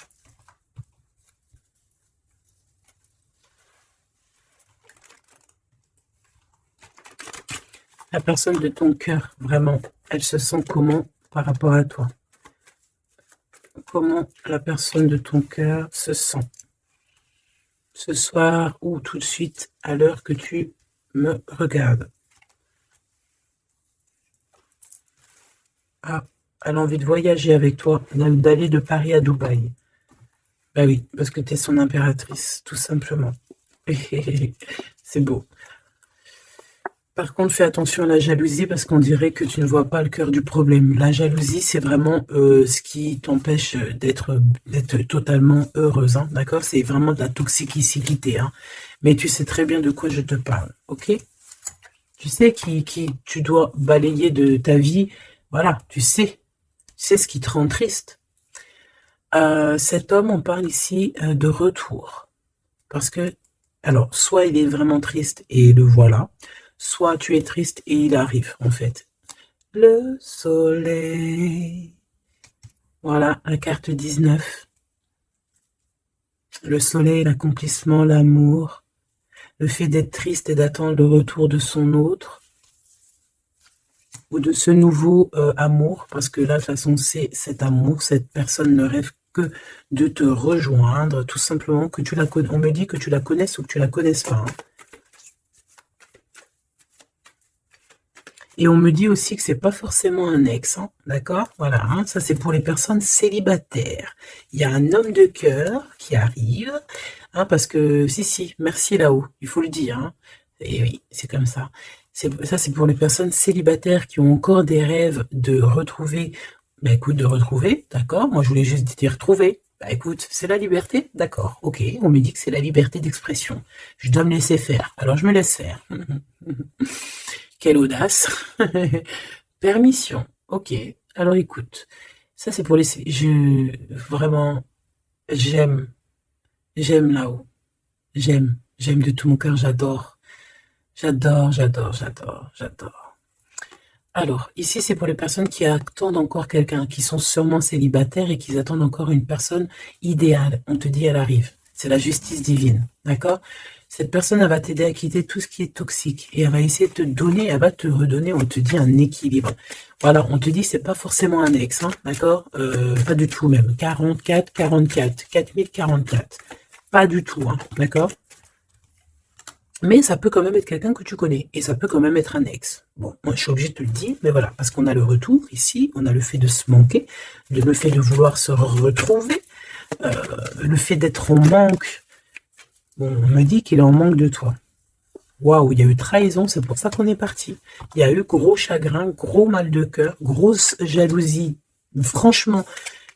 La personne de ton cœur, vraiment, elle se sent comment par rapport à toi? Comment la personne de ton cœur se sent ce soir ou tout de suite à l'heure que tu me regardes? Ah, elle a envie de voyager avec toi, d'aller de Paris à Dubaï. Bah oui, parce que tu es son impératrice, tout simplement. C'est beau. Par contre, fais attention à la jalousie parce qu'on dirait que tu ne vois pas le cœur du problème. La jalousie, c'est vraiment ce qui t'empêche d'être totalement heureuse, hein, d'accord? C'est vraiment de la toxicité, hein. Mais tu sais très bien de quoi je te parle, ok? Tu sais qui tu dois balayer de ta vie. Voilà, tu sais ce qui te rend triste. Cet homme, on parle ici de retour. Parce que, alors, soit il est vraiment triste et le voilà, soit tu es triste et il arrive, en fait. Le soleil. Voilà, la carte 19. Le soleil, l'accomplissement, l'amour. Le fait d'être triste et d'attendre le retour de son autre. Ou de ce nouveau amour. Parce que là, de toute façon, c'est cet amour. Cette personne ne rêve que de te rejoindre. Tout simplement que tu la connais. On me dit que tu la connaisses ou que tu la connaisses pas, hein. Et on me dit aussi que c'est pas forcément un ex, hein, d'accord? Voilà, hein, ça c'est pour les personnes célibataires. Il y a un homme de cœur qui arrive, hein, parce que, si, merci là-haut, il faut le dire, hein. Et oui, c'est comme ça. Ça, c'est pour les personnes célibataires qui ont encore des rêves de retrouver, bah écoute, de retrouver, d'accord? Moi, je voulais juste dire retrouver. Bah écoute, c'est la liberté, d'accord, ok, on me dit que c'est la liberté d'expression. Je dois me laisser faire, alors je me laisse faire. Quelle audace. Permission. Ok. Alors écoute, ça c'est pour les... Vraiment, j'aime. J'aime là-haut. J'aime. J'aime de tout mon cœur. J'adore. J'adore. Alors, ici c'est pour les personnes qui attendent encore quelqu'un, qui sont sûrement célibataires et qui attendent encore une personne idéale. On te dit elle arrive. C'est la justice divine. D'accord? Cette personne, elle va t'aider à quitter tout ce qui est toxique. Et elle va essayer de te donner, elle va te redonner, on te dit, un équilibre. Voilà, on te dit, c'est pas forcément un ex, hein, d'accord? Pas du tout même. 44, 4044. Pas du tout, hein, d'accord? Mais ça peut quand même être quelqu'un que tu connais. Et ça peut quand même être un ex. Bon, moi, je suis obligée de te le dire, mais voilà. Parce qu'on a le retour ici, on a le fait de se manquer, le fait de vouloir se retrouver, le fait d'être en manque. Bon, on me dit qu'il est en manque de toi. Waouh, il y a eu trahison, c'est pour ça qu'on est parti. Il y a eu gros chagrin, gros mal de cœur, grosse jalousie, franchement,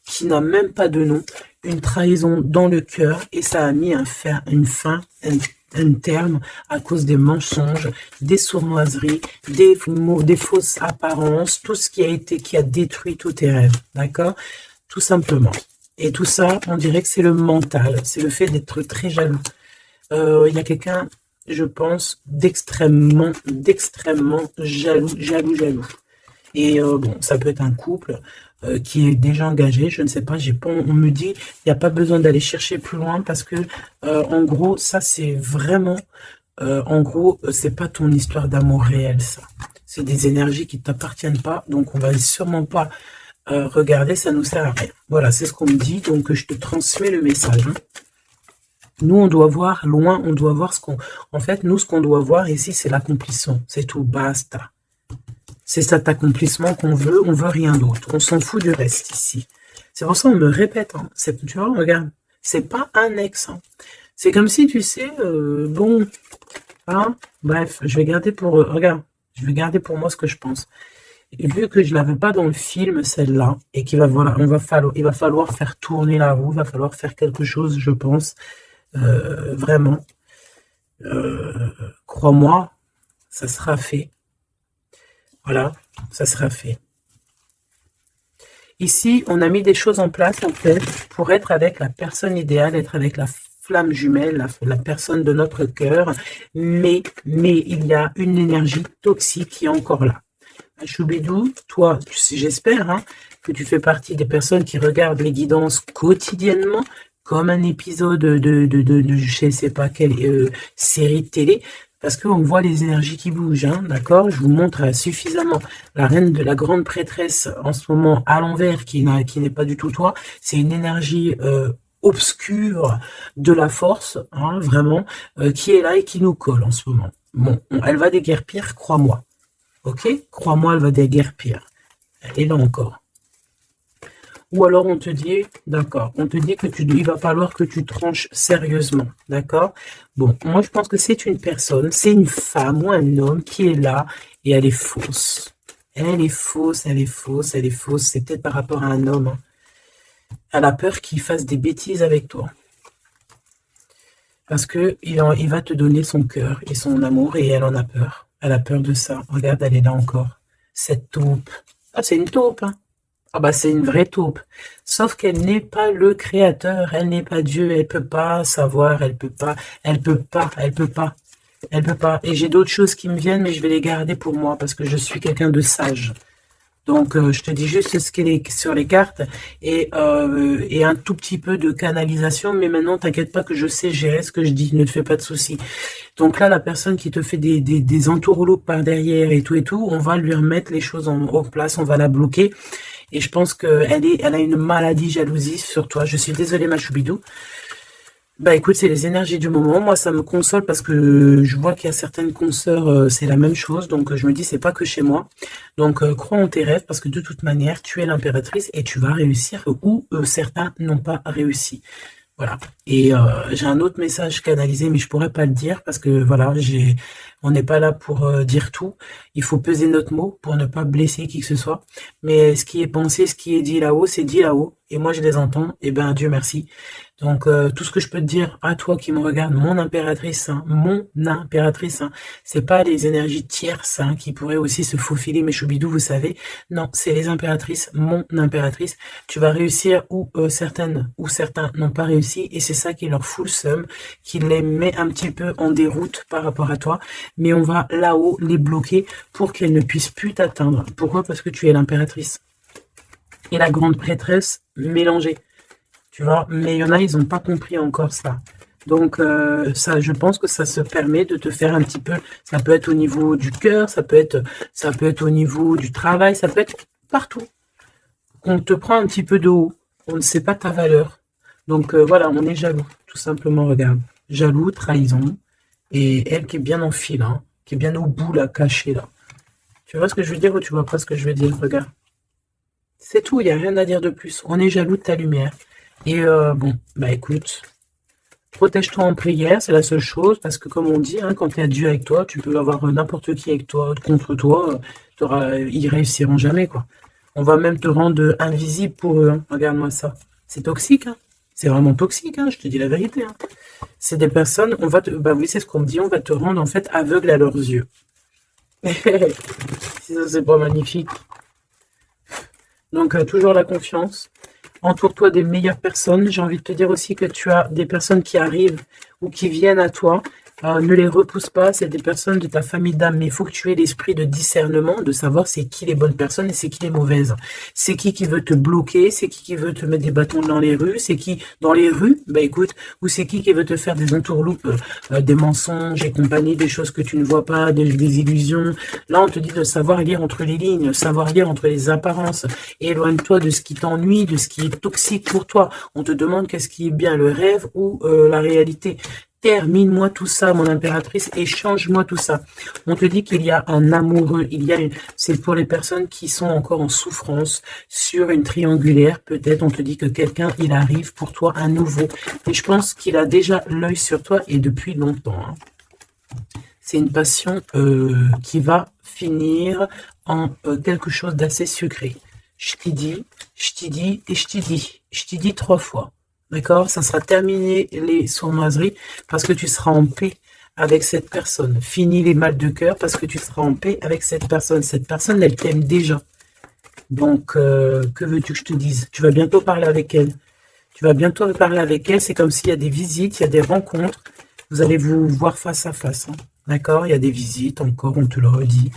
qui n'a même pas de nom. Une trahison dans le cœur et ça a mis un terme à cause des mensonges, des sournoiseries, des fausses apparences, tout ce qui a détruit tous tes rêves, d'accord? Tout simplement. Et tout ça, on dirait que c'est le mental, c'est le fait d'être très jaloux. Il y a quelqu'un, je pense, d'extrêmement jaloux. Et bon, ça peut être un couple qui est déjà engagé, je ne sais pas, on me dit, il n'y a pas besoin d'aller chercher plus loin parce que, en gros, ça c'est vraiment, en gros, c'est pas ton histoire d'amour réel, ça. C'est des énergies qui ne t'appartiennent pas, donc on va sûrement pas regarder, ça nous sert à rien. Voilà, c'est ce qu'on me dit, donc je te transmets le message. Hein. Nous, on doit voir loin, on doit voir ce qu'on... En fait, nous, ce qu'on doit voir ici, c'est l'accomplissement. C'est tout, basta. C'est cet accomplissement qu'on veut, on veut rien d'autre. On s'en fout du reste ici. C'est pour ça qu'on me répète. Hein. Tu vois, regarde, c'est pas un ex. Hein. C'est comme si, tu sais, bon... Hein, bref, je vais garder pour... regarde, je vais garder pour moi ce que je pense. Et vu que je ne l'avais pas dans le film, celle-là, et qu'il va, voilà, il va falloir faire tourner la roue, il va falloir faire quelque chose, je pense, vraiment. Crois-moi, ça sera fait. Voilà, ça sera fait. Ici, on a mis des choses en place, en fait, pour être avec la personne idéale, être avec la flamme jumelle, la personne de notre cœur, mais il y a une énergie toxique qui est encore là. Choubidou, toi, j'espère hein, que tu fais partie des personnes qui regardent les guidances quotidiennement, comme un épisode de je ne sais pas quelle série de télé, parce qu'on voit les énergies qui bougent, hein, d'accord? Je vous montre suffisamment la reine de la grande prêtresse en ce moment à l'envers, qui n'est pas du tout toi. C'est une énergie obscure de la force, hein, vraiment, qui est là et qui nous colle en ce moment. Bon, elle va déguerpir, crois-moi. Ok? Crois-moi, elle va déguerpir. Elle est là encore. Ou alors on te dit, d'accord, on te dit que il va falloir que tu tranches sérieusement, d'accord? Bon, moi je pense que c'est une personne, c'est une femme ou un homme qui est là et elle est fausse. Elle est fausse, elle est fausse, elle est fausse. C'est peut-être par rapport à un homme. Hein. Elle a peur qu'il fasse des bêtises avec toi. Parce que il va te donner son cœur et son amour et elle en a peur. Elle a peur de ça. Regarde, elle est là encore. Cette taupe. Ah, c'est une taupe, hein. Ah bah c'est une vraie taupe. Sauf qu'elle n'est pas le créateur, elle n'est pas Dieu, elle peut pas savoir, elle peut pas. Et j'ai d'autres choses qui me viennent, mais je vais les garder pour moi parce que je suis quelqu'un de sage. Donc je te dis juste ce qui est sur les cartes et un tout petit peu de canalisation, mais maintenant t'inquiète pas que je sais gérer ce que je dis, ne te fais pas de soucis. Donc là, la personne qui te fait des entourloupes par derrière et tout, on va lui remettre les choses en place, on va la bloquer. Et je pense qu'elle a une maladie jalousie sur toi. Je suis désolée, ma choubidou. Bah écoute, c'est les énergies du moment. Moi, ça me console parce que je vois qu'il y a certaines consoeurs, c'est la même chose. Donc, je me dis, c'est pas que chez moi. Donc, crois en tes rêves parce que de toute manière, tu es l'impératrice et tu vas réussir où certains n'ont pas réussi. Voilà. Et j'ai un autre message canalisé, mais je pourrais pas le dire parce que voilà, on n'est pas là pour dire tout. Il faut peser notre mot pour ne pas blesser qui que ce soit. Mais ce qui est pensé, ce qui est dit là-haut, c'est dit là-haut. Et moi, je les entends. Et ben, Dieu merci. Donc, tout ce que je peux te dire à toi qui me regarde, mon impératrice, hein, c'est pas les énergies tierces hein, qui pourraient aussi se faufiler, mes choubidous, vous savez. Non, c'est les impératrices, mon impératrice. Tu vas réussir où certaines ou certains n'ont pas réussi et c'est ça qui leur fout le seum, qui les met un petit peu en déroute par rapport à toi. Mais on va là-haut les bloquer pour qu'elles ne puissent plus t'atteindre. Pourquoi? Parce que tu es l'impératrice. Et la grande prêtresse mélangée. Tu vois, mais il y en a, ils n'ont pas compris encore ça. Donc, ça, je pense que ça se permet de te faire un petit peu, ça peut être au niveau du cœur, ça peut être au niveau du travail, ça peut être partout. On te prend un petit peu de haut, on ne sait pas ta valeur. Donc, voilà, on est jaloux, tout simplement, regarde. Jaloux, trahison, et elle qui est bien en fil, hein, qui est bien au bout, là, cachée, là. Tu vois ce que je veux dire ou tu vois pas ce que je veux dire? Regarde. C'est tout, il n'y a rien à dire de plus. On est jaloux de ta lumière. Et bon, bah écoute, protège-toi en prière, c'est la seule chose, parce que comme on dit, hein, quand tu as Dieu avec toi, tu peux avoir n'importe qui avec toi, contre toi, ils réussiront jamais, quoi. On va même te rendre invisible pour eux, hein. Regarde-moi ça. C'est toxique, hein. C'est vraiment toxique, hein, je te dis la vérité. Hein. C'est des personnes, bah oui, c'est ce qu'on me dit, on va te rendre en fait aveugle à leurs yeux. Si ça, c'est pas magnifique. Donc, toujours la confiance. Entoure-toi des meilleures personnes. J'ai envie de te dire aussi que tu as des personnes qui arrivent ou qui viennent à toi Ne les repousse pas, c'est des personnes de ta famille d'âme, mais il faut que tu aies l'esprit de discernement, de savoir c'est qui les bonnes personnes et c'est qui les mauvaises. C'est qui veut te bloquer, c'est qui veut te mettre des bâtons dans les rues, c'est qui dans les rues, bah écoute, ou c'est qui veut te faire des entourloupes, des mensonges et compagnie, des choses que tu ne vois pas, des illusions. Là, on te dit de savoir lire entre les lignes, savoir lire entre les apparences. Éloigne-toi de ce qui t'ennuie, de ce qui est toxique pour toi. On te demande qu'est-ce qui est bien, le rêve ou la réalité. Termine-moi tout ça, mon impératrice, et change-moi tout ça. On te dit qu'il y a un amoureux, c'est pour les personnes qui sont encore en souffrance, sur une triangulaire, peut-être, on te dit que quelqu'un, il arrive pour toi à nouveau. Et je pense qu'il a déjà l'œil sur toi, et depuis longtemps. Hein. C'est une passion qui va finir en quelque chose d'assez sucré. Je t'y dis, je t'y dis, et je t'y dis. Je t'y dis 3 fois. D'accord? Ça sera terminé les sournoiseries parce que tu seras en paix avec cette personne. Fini les mal de cœur parce que tu seras en paix avec cette personne. Cette personne, elle t'aime déjà. Donc, que veux-tu que je te dise? Tu vas bientôt parler avec elle. Tu vas bientôt parler avec elle. C'est comme s'il y a des visites, il y a des rencontres. Vous allez vous voir face à face. Hein. D'accord? Il y a des visites encore, on te le redit.